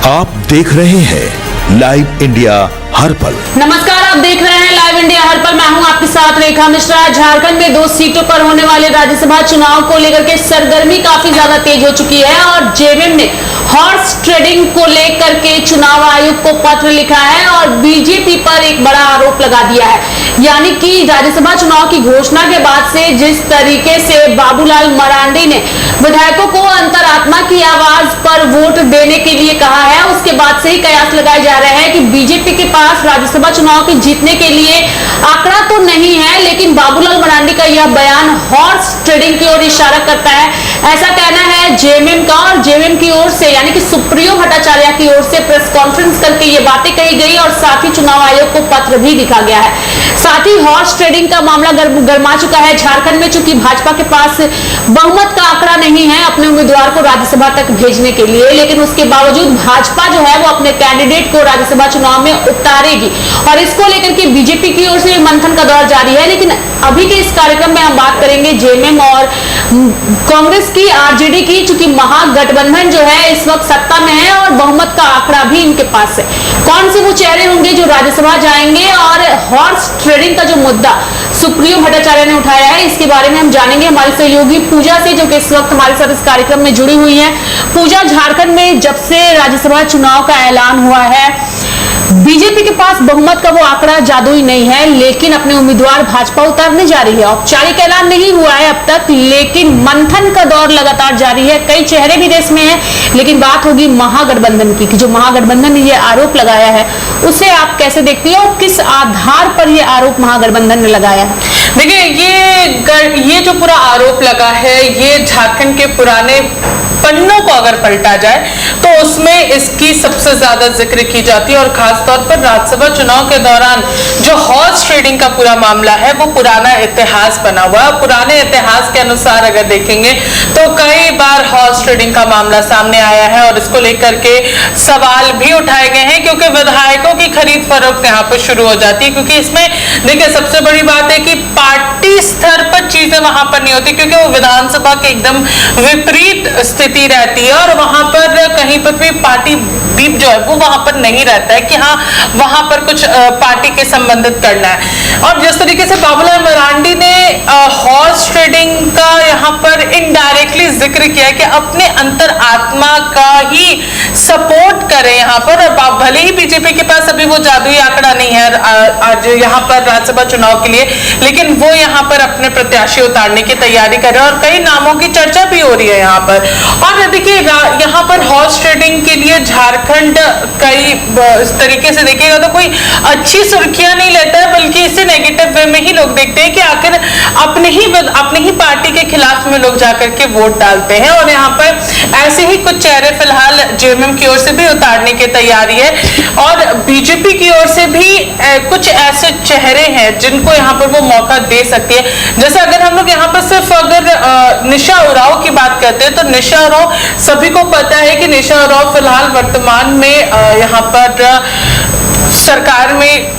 आप देख रहे हैं लाइव इंडिया हर पल। नमस्कार, आप देख रहे हैं लाइव इंडिया हर पल। मैं हूं आपके साथ रेखा मिश्रा। झारखंड में 2 सीटों पर होने वाले राज्यसभा चुनाव को लेकर के सरगर्मी काफी ज्यादा तेज हो चुकी है और जेएमएम ने हॉर्स ट्रेडिंग को लेकर के चुनाव आयोग को पत्र लिखा है और बीजेपी पर एक बड़ा आरोप लगा दिया है। यानी कि राज्यसभा चुनाव की घोषणा के बाद से जिस तरीके से बाबूलाल मरांडी ने विधायकों को अंतरात्मा की आवाज पर वोट देने के लिए कहा है, उसके बाद से ही कयास लगाए जा रहे हैं कि बीजेपी के पास राज्यसभा चुनाव के जीतने के लिए आंकड़ा तो नहीं है, लेकिन बाबूलाल मरांडी का यह बयान हॉर्स ट्रेडिंग की ओर इशारा करता है। ऐसा कहना है जेएमएम का और जेएमएम की ओर से यानी कि सुप्रियो भट्टाचार्य की ओर से प्रेस कॉन्फ्रेंस करके ये बातें कही गई और साथ ही चुनाव आयोग को पत्र भी लिखा गया है। साथ ही हॉर्स ट्रेडिंग का मामला गर्मा चुका है झारखंड में, चूंकि भाजपा के पास बहुमत का आंकड़ा नहीं है अपने उम्मीदवार को राज्यसभा तक भेजने के लिए, लेकिन उसके बावजूद भाजपा जो है वो अपने कैंडिडेट को राज्यसभा चुनाव में उतारेगी और इसको लेकर के बीजेपी की ओर से मंथन का दौर जारी है। लेकिन अभी के इस कार्यक्रम में हम बात करेंगे जेएमएम और कांग्रेस की, आरजेडी की, चूंकि महागठबंधन जो है इस वक्त सत्ता में है और बहुमत का आंकड़ा भी इनके पास है। कौन से वो चेहरे होंगे जो राज्यसभा जाएंगे और हॉर्स ट्रेडिंग का जो मुद्दा सुप्रियो भट्टाचार्य ने उठाया है, इसके बारे में हम जानेंगे हमारी सहयोगी पूजा से, जो कि इस वक्त हमारे साथ इस कार्यक्रम में जुड़ी हुई है। पूजा, झारखंड में जब से राज्यसभा चुनाव का ऐलान हुआ है, बीजेपी के पास बहुमत का वो आंकड़ा जादुई नहीं है, लेकिन अपने उम्मीदवार भाजपा उतारने जा रही है। औपचारिक ऐलान नहीं हुआ है अब तक, लेकिन मंथन का दौर लगातार जारी है। कई चेहरे भी रेस में हैं, लेकिन बात होगी महागठबंधन की, कि जो महागठबंधन ने ये आरोप लगाया है उसे आप कैसे देखती है और किस आधार पर ये आरोप महागठबंधन ने लगाया है? देखिए, ये जो पूरा आरोप लगा है, ये झारखंड के पुराने पन्नों को अगर पलटा जाए तो उसमें इसकी सबसे ज्यादा जिक्र की जाती है और खासतौर पर राज्यसभा चुनाव के दौरान जो हॉर्स ट्रेडिंग का पूरा मामला है वो पुराना इतिहास बना हुआ है। पुराने इतिहास के अनुसार अगर देखेंगे तो कई बार हॉर्स ट्रेडिंग का मामला सामने आया है और इसको लेकर के सवाल भी उठाए गए हैं, क्योंकि विधायकों की खरीद फरोख्त यहाँ पर शुरू हो जाती है। क्योंकि इसमें देखिए सबसे बड़ी बात है कि पार्टी स्तर पर चीजें वहां पर नहीं होती, क्योंकि वो विधानसभा के एकदम विपरीत स्थिति रहती है और वहां पर कहीं पर भी पार्टी बीप जो है वो वहां पर नहीं रहता है कि हाँ वहां पर कुछ पार्टी के संबंधित करना है। और जिस तरीके से बाबूलाल मरांडी ने हॉर्स ट्रेडिंग का यहाँ पर इनडायरेक्टली जिक्र किया कि अपने अंतरात्मा का ही सपोर्ट करें यहाँ पर, और भले ही बीजेपी के पास अभी वो जादुई आंकड़ा नहीं है आज यहाँ पर राज्यसभा चुनाव के लिए, लेकिन वो यहाँ पर अपने प्रत्याशी उतारने की तैयारी कर रहे हैं और कई नामों की चर्चा भी हो रही है यहाँ पर। और देखिए यहाँ पर हॉर्स ट्रेडिंग के लिए झारखंड कई इस तरीके से देखिएगा तो कोई अच्छी सुर्खियां नहीं लेता है, बल्कि इसे नेगेटिव वे में ही लोग देखते हैं कि आखिर अपने ही पार्टी के खिलाफ में लोग जाकर के वोट डालते हैं। और यहाँ पर ऐसे ही कुछ चेहरे फिलहाल जेएमएम की ओर से भी उतारने की तैयारी है और बीजेपी की ओर से भी कुछ ऐसे चेहरे हैं जिनको यहाँ पर वो मौका दे सकती है। जैसे अगर हम लोग यहाँ पर सिर्फ अगर निशा उरांव की बात करते हैं तो निशा उरांव, सभी को पता है कि निशा उरांव फिलहाल वर्तमान में यहाँ पर सरकार में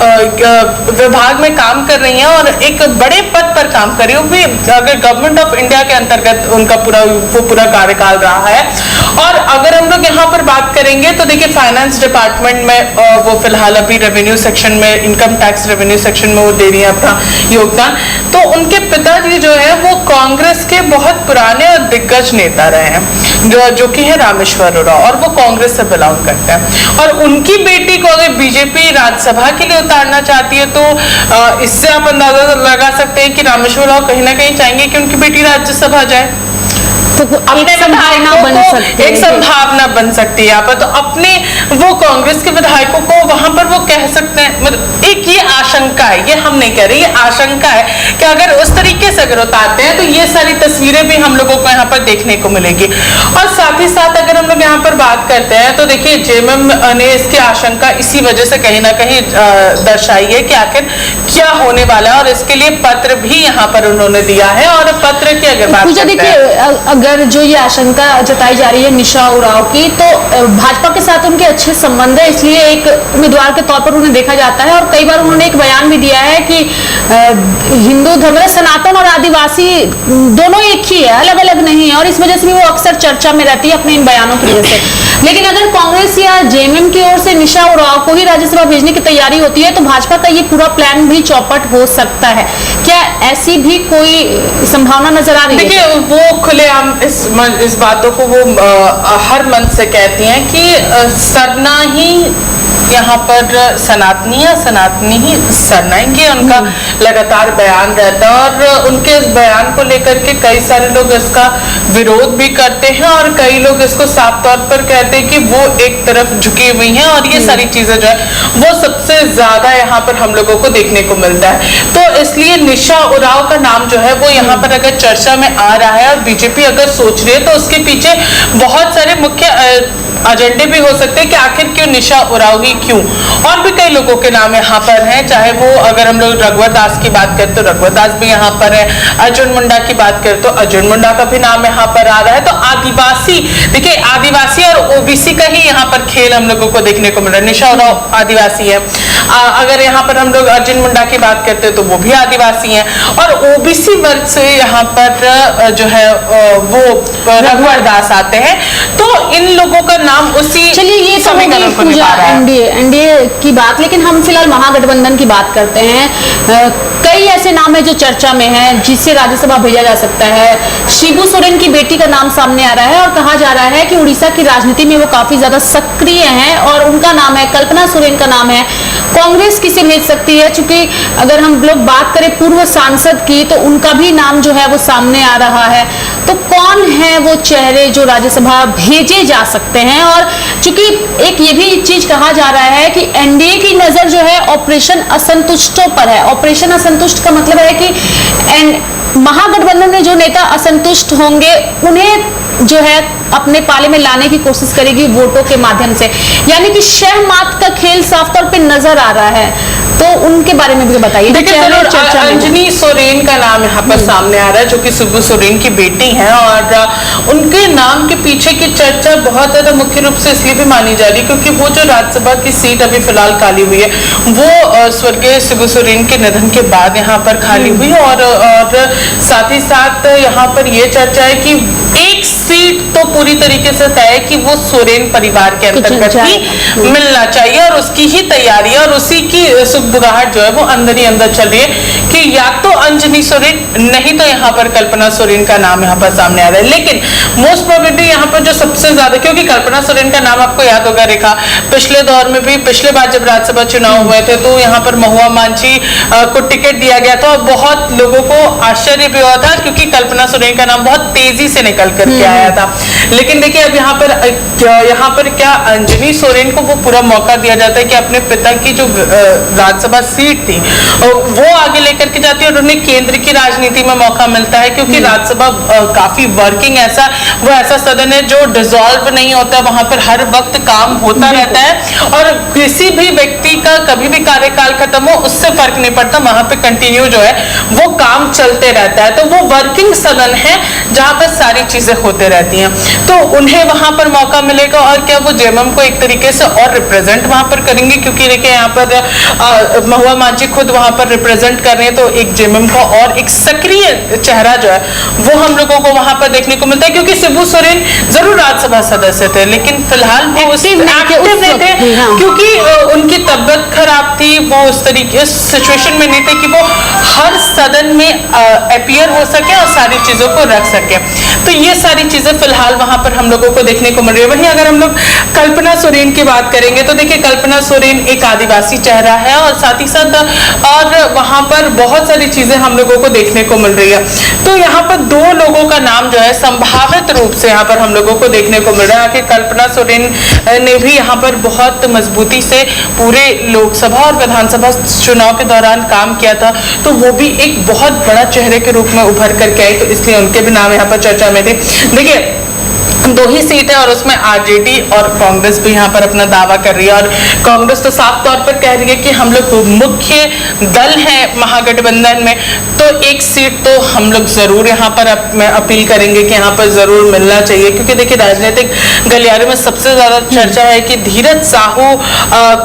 विभाग में काम कर रही हैं और एक बड़े पद पर काम कर रही है, वो भी अगर गवर्नमेंट ऑफ इंडिया के अंतर्गत उनका पूरा कार्यकाल रहा है। और अगर हम लोग यहाँ पर बात करेंगे तो देखिए फाइनेंस डिपार्टमेंट में वो फिलहाल अभी रेवेन्यू सेक्शन में, इनकम टैक्स रेवेन्यू सेक्शन में वो दे रही है अपना योगदान। तो उनके पिताजी जो है वो कांग्रेस के बहुत पुराने और दिग्गज नेता रहे हैं, जो कि है रामेश्वर उरांव, और वो कांग्रेस से बिलोंग करते हैं। और उनकी बेटी को अगर बीजेपी राज्यसभा के लिए उतारना चाहती है तो इससे आप अंदाजा लगा सकते हैं कि रामेश्वर उरांव कहीं ना कहीं चाहेंगे कि उनकी बेटी राज्यसभा जाए। तो एक संभावना बन सकती है यहाँ पर। तो अपने वो कांग्रेस के विधायकों को वहां पर वो कह सकते हैं, मतलब एक ये आशंका है, ये हम नहीं कह रहे, ये आशंका है कि अगर उस तरीके से अगर उतारते हैं तो ये सारी तस्वीरें भी हम लोगों को यहाँ पर देखने को मिलेगी। और साथ ही साथ अगर हम लोग यहाँ पर बात करते हैं तो देखिए जेएमएम ने इसकी आशंका इसी वजह से कहीं ना कहीं दर्शाई है कि आखिर क्या होने वाला है, और इसके लिए पत्र भी यहाँ पर उन्होंने दिया है। और पत्र की अगर बात देखिए अगर जो ये आशंका जताई जा रही है निशा उरांव की, तो भाजपा के साथ उनके अच्छे संबंध है, इसलिए एक उम्मीदवार के तौर पर उन्हें देखा जाता है। और कई बार उन्होंने एक बयान भी दिया है कि हिंदू धर्म में सनातन और आदिवासी दोनों एक ही है, अलग अलग नहीं है, और इस वजह से भी वो अक्सर चर्चा में रहती है अपने इन बयानों की वजह से। लेकिन अगर कांग्रेस या जेएमएम की ओर से निशा उरांव को ही राज्यसभा भेजने की तैयारी होती है, तो भाजपा का ये पूरा प्लान भी चौपट हो सकता है। क्या ऐसी भी कोई संभावना नजर आ रही है? देखिए, वो खुलेआम इस बातों को वो हर मन से कहती हैं कि सरना ही यहाँ पर सनातनी ही सरनाएंगे, उनका लगातार बयान रहता है। और उनके इस बयान को लेकर के कई सारे लोग इसका विरोध भी करते हैं और कई लोग इसको साफ तौर पर कहते हैं कि वो एक तरफ झुकी हुई हैं, और ये सारी चीजें जो है वो सबसे ज्यादा यहाँ पर हम लोगों को देखने को मिलता है। तो इसलिए निशा उरांव का नाम जो है वो यहाँ पर अगर चर्चा में आ रहा है और बीजेपी अगर सोच रही है, तो उसके पीछे बहुत सारे मुख्य एजेंडे भी हो सकते हैं कि आखिर क्यों निशा उरांव ही क्यों। और भी कई लोगों के नाम यहाँ पर हैं, चाहे वो अगर हम लोग रघुवर दास की बात करें तो रघुवर दास भी यहाँ पर है, अर्जुन मुंडा की बात करें तो अर्जुन मुंडा का भी नाम यहाँ पर आ रहा है। तो आदिवासी, देखिए आदिवासी और ओबीसी का ही यहाँ पर खेल हम लोगों को देखने को मिल रहा है। निशा उरांव आदिवासी है, अगर यहाँ पर हम लोग अर्जुन मुंडा की बात करते हैं तो वो भी आदिवासी हैं, और ओबीसी वर्ग से यहाँ पर जो है वो रघुवर दास आते हैं। तो इन लोगों का नाम उसी चलिए, ये तो समीकरण को निभा रहा है। एनडीए की बात, लेकिन हम फिलहाल महागठबंधन की बात करते हैं। कई ऐसे नाम है जो चर्चा में हैं जिसे राज्यसभा भेजा जा सकता है। शिबू सोरेन की बेटी का नाम सामने आ रहा है और कहा जा रहा है कि उड़ीसा की राजनीति में वो काफी ज्यादा सक्रिय हैं, और उनका नाम है, कल्पना सोरेन का नाम है। कांग्रेस किसे भेज सकती है? चूंकि अगर हम लोग बात करें पूर्व सांसद की, तो उनका भी नाम जो है वो सामने आ रहा है। तो कौन है वो चेहरे जो राज्यसभा भेजे जा सकते हैं? और चूंकि एक ये भी चीज कहा जा रहा है कि एनडीए की नजर जो है ऑपरेशन असंतुष्टों पर है। ऑपरेशन असंतुष्ट का मतलब है कि महागठबंधन में जो नेता असंतुष्ट होंगे उन्हें जो है अपने पाले में लाने की कोशिश करेगी वोटों के माध्यम से, यानी कि शह मात का खेल साफ तौर पे नजर आ रहा है। तो उनके बारे में भी बताइए। देखिए, अंजनी सोरेन का नाम यहाँ पर सामने आ रहा है, जो कि शिबू सोरेन की बेटी हैं, और उनके नाम के पीछे की चर्चा बहुत ज्यादा मुख्य रूप से इसलिए भी मानी जा रही है क्योंकि वो जो राज्यसभा की सीट अभी फिलहाल खाली हुई है वो स्वर्गीय शिबू सोरेन के निधन के बाद यहाँ पर खाली हुई, और साथ ही साथ यहाँ पर ये चर्चा है कि एक सीट तो पूरी तरीके से तय है कि वो सोरेन परिवार के अंतर्गत ही मिलना चाहिए, और उसकी ही तैयारी है, और उसी की सुगबुगाहट जो है वो अंदर ही अंदर चल रही है कि या तो अंजनी सोरेन, नहीं तो यहाँ पर कल्पना सोरेन का नाम यहाँ पर सामने आ रहा है। लेकिन मोस्ट प्रोबेबली यहाँ पर जो सबसे ज्यादा, क्योंकि कल्पना सोरेन का नाम आपको याद होगा, रेखा पिछले दौर में भी, पिछले बार जब राज्यसभा चुनाव हुए थे तो यहाँ पर महुआ मांझी को टिकट दिया गया था, और बहुत लोगों को आश्चर्य भी हुआ था क्योंकि कल्पना सोरेन का नाम बहुत तेजी से निकल करके आया था। लेकिन देखिए, अब यहाँ पर क्या अंजनी सोरेन को वो पूरा मौका दिया जाता है कि अपने पिता की जो राज्यसभा सीट थी वो आगे लेकर के जाती है, और उन्हें केंद्र की राजनीति में मौका मिलता है क्योंकि राज्यसभा काफी वर्किंग ऐसा सदन है जो डिसॉल्व नहीं होता, वहां पर हर वक्त काम होता रहता है, और किसी भी व्यक्ति का कभी भी कार्यकाल खत्म हो उससे फर्क नहीं पड़ता, वहां पे कंटिन्यू जो है वो काम चलते रहता है। तो वो वर्किंग सदन है जहां पर सारी चीजें होते रहती हैं, तो उन्हें वहां पर मौका मिलेगा। और क्या वो जेएमएम को एक तरीके से और रिप्रेजेंट वहां पर करेंगे, क्योंकि देखिए यहाँ पर महुआ मांझी खुद वहां पर रिप्रेजेंट कर रहे हैं, तो एक जेएमएम का और एक सक्रिय चेहरा जो है वो हम लोगों को वहां पर देखने को मिलता है। क्योंकि शिबू सोरेन जरूर राज्यसभा सदस्य थे, लेकिन फिलहाल वो एक्टिव नहीं थे क्योंकि उनकी तबीयत खराब थी, वो उस तरीके सिचुएशन में नहीं थे कि वो हर सदन में अपीयर हो सके और सारी चीजों को रख सके। तो ये सारी चीजें फिलहाल वहां पर हम लोगों को देखने को मिल रही है। वहीं अगर हम लोग कल्पना सोरेन की बात करेंगे तो देखिए, कल्पना सोरेन एक आदिवासी चेहरा है, और साथ ही साथ और वहां पर बहुत सारी चीजें हम लोगों को देखने को मिल रही है। तो यहाँ पर दो लोगों का नाम जो है संभावित रूप से यहाँ पर हम लोगों को देखने को मिल रहा है कि कल्पना सोरेन ने भी यहाँ पर बहुत मजबूती से पूरे लोकसभा और विधानसभा चुनाव के दौरान काम किया था, तो वो भी एक बहुत बड़ा चेहरे के रूप में उभर करके आई, तो इसलिए उनके भी नाम यहाँ पर चर्चा में थे। देखिए, 2 ही सीट है और उसमें आरजेडी और कांग्रेस भी यहाँ पर अपना दावा कर रही है। और कांग्रेस तो साफ तौर पर कह रही है कि हम लोग मुख्य दल हैं महागठबंधन में, तो एक सीट तो हम लोग जरूर यहाँ पर अपील करेंगे कि यहाँ पर जरूर मिलना चाहिए। क्योंकि देखिए राजनीतिक गलियारे में सबसे ज्यादा चर्चा है कि धीरज साहू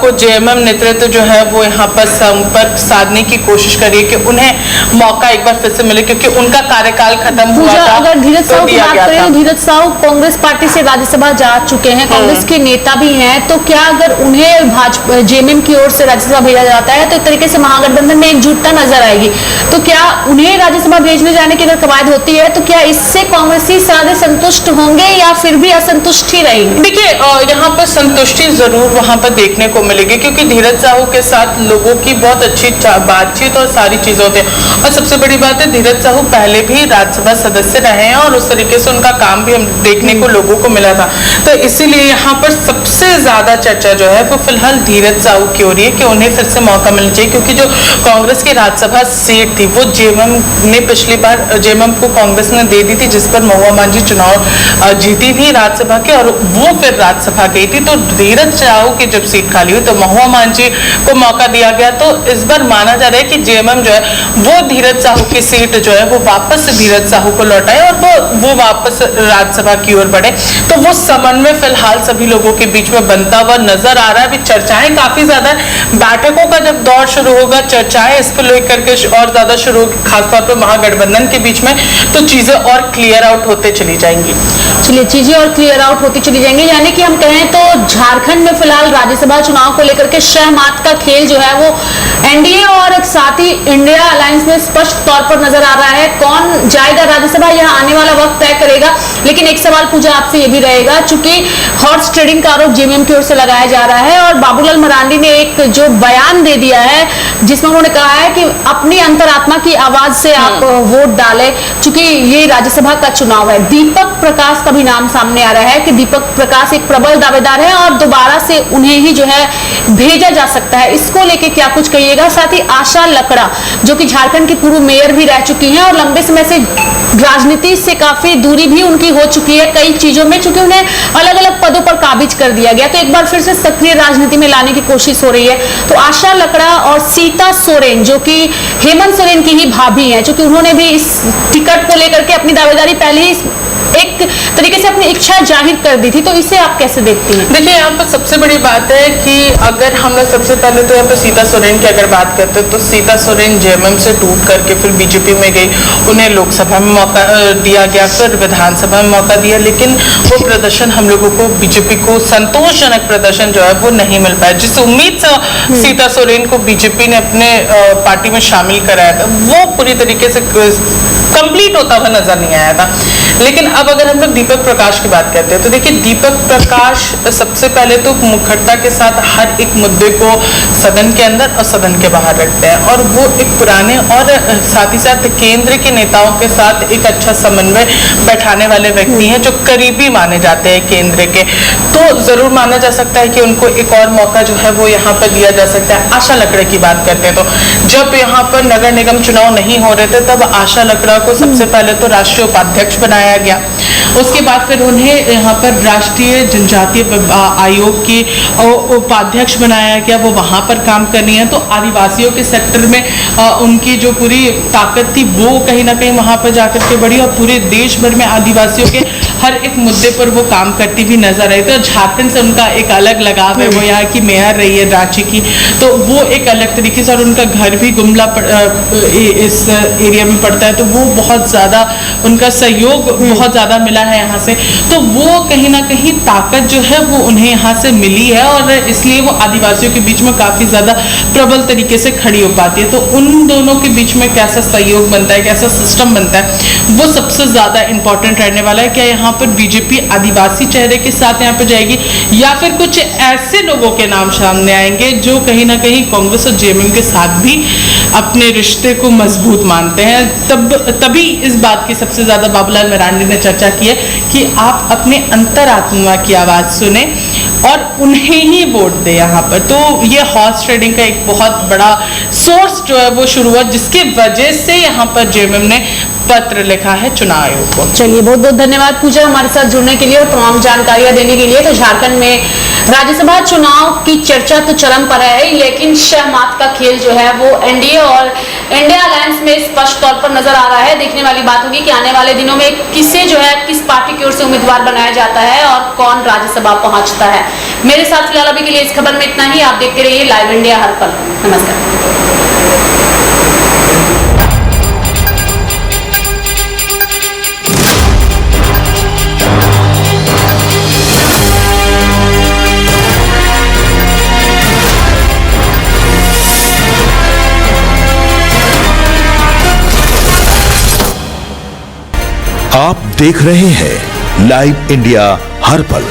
को जेएमएम नेतृत्व जो है वो यहाँ पर संपर्क साधने की कोशिश करिए कि उन्हें मौका एक बार फिर से मिले, क्योंकि उनका कार्यकाल खत्म हुआ था। अगर धीरज साहू की बात करें तो धीरज साहू कांग्रेस पार्टी से राज्यसभा जा चुके हैं, कांग्रेस के नेता भी हैं, तो क्या अगर उन्हें भाजपा जेएमएम की ओर से राज्यसभा भेजा जाता है तो एक तरीके से महागठबंधन में एकजुटता नजर आएगी। तो क्या उन्हें राज्यसभा भेजने जाने की अगर कवायद होती है तो क्या इससे कांग्रेसी सारे संतुष्ट होंगे या फिर भी असंतुष्ट ही रहेंगे? देखिए यहाँ पर संतुष्टि जरूर वहां पर देखने को मिलेगी, क्योंकि धीरज साहू के साथ लोगों की बहुत अच्छी बातचीत और सारी चीजें होती है। और सबसे बड़ी बात है धीरज साहू पहले भी राज्यसभा सदस्य रहे हैं और उस तरीके से उनका काम भी हम देखने को लोगों को मिला था। तो इसीलिए यहाँ पर सबसे ज्यादा चर्चा जो है वो फिलहाल धीरज साहू की हो रही है कि उन्हें फिर से मौका मिलना चाहिए, क्योंकि जो कांग्रेस की राज्यसभा सीट थी वो जेएमएम ने पिछली बार जेएमएम को कांग्रेस ने दे दी थी, जिस पर महुआ मांझी चुनाव जीती थी राज्यसभा के और वो फिर राज्यसभा गई थी। तो धीरज साहू की जब सीट खाली हुई तो महुआ मांझी को मौका दिया गया। तो इस बार माना जा रहा है कि जेएमएम जो है वो धीरज साहू की सीट जो है वो वापस धीरज साहू को लौटाए और वो वापस राज्यसभा की ओर बढ़े। तो वो समन्वय फिलहाल सभी लोगों के बीच में बनता हुआ नजर आ रहा है। अभी चर्चाएं काफी ज्यादा, बैठकों का जब दौर शुरू होगा चर्चाएं इस पर लेकर के और ज्यादा शुरू होगी, खासतौर पर महागठबंधन के बीच में, तो चीजें और क्लियर आउट होते चली जाएंगी। चलिए चीजें और क्लियर आउट होती चली जाएंगी, यानी कि हम कहें तो झारखंड में फिलहाल राज्यसभा चुनाव को लेकर के शहमात का खेल जो है वो एनडीए और साथ ही इंडिया अलायंस में स्पष्ट तौर पर नजर आ रहा है। कौन जाएगा राज्यसभा यह आने वाला वक्त तय करेगा। लेकिन एक सवाल पूजा आपसे ये भी रहेगा, चूंकि हॉर्स ट्रेडिंग का आरोप जेएमएम की ओर से लगाया जा रहा है और बाबूलाल मरांडी ने एक जो बयान दे दिया है जिसमें उन्होंने कहा है कि अपनी अंतरात्मा की आवाज से आप वोट डालें, चूंकि ये राज्यसभा का चुनाव है। दीपक प्रकाश का भी नाम सामने आ रहा है कि दीपक प्रकाश एक प्रबल दावेदार है और दोबारा से उन्हें ही जो है भेजा जा सकता है। इसको लेके क्या कुछ कहिएगा। साथ ही आशा लकड़ा जो कि झारखंड की पूर्व मेयर भी रह चुकी हैं और लंबे समय से राजनीति से काफी दूरी भी उनकी हो चुकी है कई चीजों में, चूंकि उन्हें अलग अलग पदों पर काबिज कर दिया गया, तो एक बार फिर से सक्रिय राजनीति में लाने की कोशिश हो रही है। तो आशा लकड़ा और सीता सोरेन जो कि हेमंत सोरेन की ही भाभी हैं, चूंकि उन्होंने भी इस टिकट को लेकर के अपनी दावेदारी पहले ही एक तरीके से अपनी इच्छा जाहिर कर दी थी, तो इसे आप कैसे देखती हैं? देखिए यहाँ पर सबसे बड़ी बात है कि अगर हम लोग सबसे पहले तो यहाँ पर सीता सोरेन की अगर बात करते हैं तो सीता सोरेन जेएमएम से टूट करके फिर बीजेपी में गई, उन्हें लोकसभा में मौका दिया गया, फिर विधानसभा में मौका दिया, लेकिन वो प्रदर्शन हम लोगों को बीजेपी को संतोषजनक प्रदर्शन जो है वो नहीं मिल पाया। जिस उम्मीद से सीता सोरेन को बीजेपी ने अपने पार्टी में शामिल कराया था वो पूरी तरीके से कंप्लीट होता हुआ नजर नहीं आया था। लेकिन अब अगर हम लोग दीपक प्रकाश की बात करते हैं तो देखिए दीपक प्रकाश सबसे पहले तो मुखरता के साथ हर एक मुद्दे को सदन के अंदर और सदन के बाहर रखते हैं और वो एक पुराने और साथ ही साथ केंद्र के नेताओं के साथ एक अच्छा समन्वय बैठाने वाले व्यक्ति हैं जो करीबी माने जाते हैं केंद्र के। तो जरूर माना जा सकता है कि उनको एक और मौका जो है वो यहाँ पर दिया जा सकता है। आशा लकड़ा की बात करते हैं तो जब यहाँ पर नगर निगम चुनाव नहीं हो रहे थे तब आशा लकड़ा को सबसे पहले तो राष्ट्रीय उपाध्यक्ष बनाया गया, उसके बाद फिर उन्हें यहाँ पर राष्ट्रीय जनजातीय आयोग के उपाध्यक्ष बनाया गया, वो वहाँ पर काम कर रही हैं। तो आदिवासियों के सेक्टर में उनकी जो पूरी ताकत थी वो कहीं ना कहीं वहाँ पर जाकर के बढ़ी और पूरे देश भर में आदिवासियों के हर एक मुद्दे पर वो काम करती भी नजर आई। तो झारखंड से उनका एक अलग लगाव है, वो यहाँ की मेयर रही है रांची की, तो वो एक अलग तरीके से, और उनका घर भी गुमला इस एरिया में पड़ता है, तो वो बहुत ज़्यादा उनका सहयोग बहुत ज़्यादा मिला है यहाँ से। तो वो कहीं ना कहीं ताकत जो है वो उन्हें यहाँ से मिली है और इसलिए वो आदिवासियों के बीच में काफ़ी ज़्यादा प्रबल तरीके से खड़ी हो पाती है। तो उन दोनों के बीच में कैसा सहयोग बनता है, कैसा सिस्टम बनता है, वो सबसे ज़्यादा इंपॉर्टेंट रहने वाला है। क्या यहाँ पर बीजेपी आदिवासी चेहरे के साथ यहाँ पर जाएगी या फिर कुछ ऐसे लोगों के नाम सामने आएंगे जो कहीं ना कहीं कांग्रेस और जेएमएम के साथ भी अपने रिश्ते को मजबूत मानते हैं। तभी इस बात की सबसे ज़्यादा बाबूलाल मरांडी ने चर्चा की है कि आप अपने अंतरात्मा की आवाज़ सुने और उन्हें ही वोट दे यहाँ पर। तो ये हॉर्स ट्रेडिंग का एक बहुत बड़ा सोर्स जो है वो शुरू हुआ, जिसकी वजह से यहाँ पर जेएमएम ने पत्र लिखा है चुनाव आयोग को। चलिए, बहुत बहुत धन्यवाद पूजा हमारे साथ जुड़ने के लिए और तमाम जानकारियां देने के लिए। तो झारखंड में राज्यसभा चुनाव की चर्चा तो चरम पर है, लेकिन शहमात का खेल जो है वो एनडीए और इंडिया अलायंस में स्पष्ट तौर पर नजर आ रहा है। देखने वाली बात होगी कि आने वाले दिनों में किसे जो है किस पार्टी की ओर से उम्मीदवार बनाया जाता है और कौन राज्यसभा पहुंचता है। मेरे साथ फिलहाल अभी के लिए इस खबर में इतना ही। आप देखते रहिए लाइव इंडिया हर पल। नमस्कार। आप देख रहे हैं लाइव इंडिया हर पल।